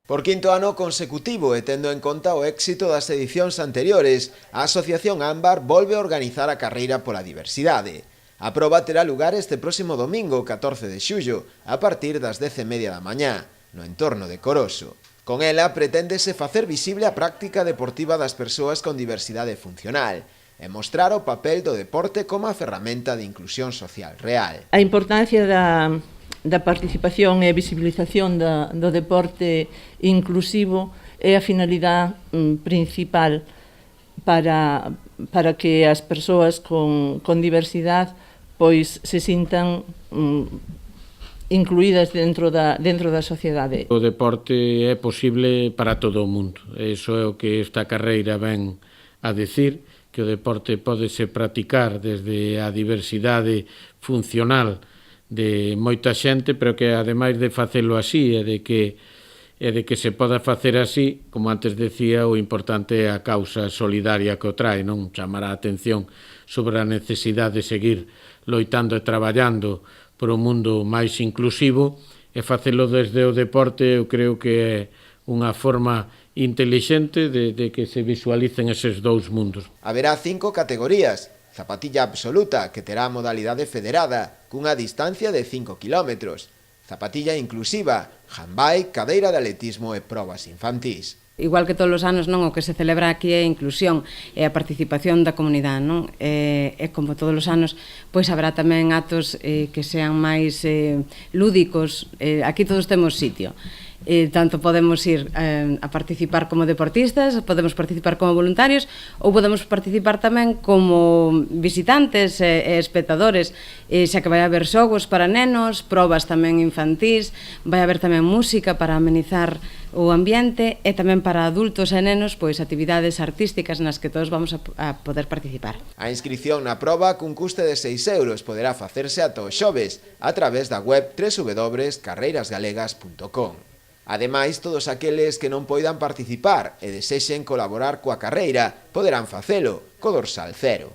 Por quinto ano consecutivo e tendo en conta o éxito das edicións anteriores, a Asociación Ámbar volve a organizar a carreira pola diversidade. A proba terá lugar este próximo domingo, 14 de xullo, a partir das 10:30 da mañá, no entorno de Coroso. Con ela preténdese facer visible a práctica deportiva das persoas con diversidade funcional e mostrar o papel do deporte como a ferramenta de inclusión social real. A importancia da participación e a visibilización do deporte inclusivo é a finalidade principal para que as persoas con diversidade pois se sintan incluídas dentro da sociedade. O deporte é posible para todo o mundo. Iso é o que esta carreira ven a decir, que o deporte pódese practicar desde a diversidade funcional de moita xente, pero que ademais de facelo así e de que se poda facer así, como antes decía, o importante é a causa solidaria que o trae, non? Chamar a atención sobre a necesidade de seguir loitando e traballando por un mundo máis inclusivo e facelo desde o deporte. Eu creo que é unha forma intelixente de que se visualicen eses dous mundos. Haberá 5 categorías. Zapatilla absoluta, que terá a modalidade federada, cunha distancia de 5 km. Zapatilla inclusiva, handbike, cadeira de atletismo e probas infantís. Igual que todos os anos, non, o que se celebra aquí é a inclusión e a participación da comunidade, non? E como todos os anos, pois haberá tamén actos que sean máis lúdicos. Aquí todos temos sitio. Tanto podemos ir a participar como deportistas, podemos participar como voluntarios ou podemos participar tamén como visitantes e espectadores, xa que vai haber xogos para nenos, probas tamén infantís, vai haber tamén música para amenizar o ambiente e tamén para adultos e nenos, pois actividades artísticas nas que todos vamos a poder participar. A inscrición na proba, cun custe de 6 euros, poderá facerse ata o xoves a través da web www.carreirasgalegas.com. Ademais, todos aqueles que non poidan participar e desexen colaborar coa carreira poderán facelo co dorsal 0.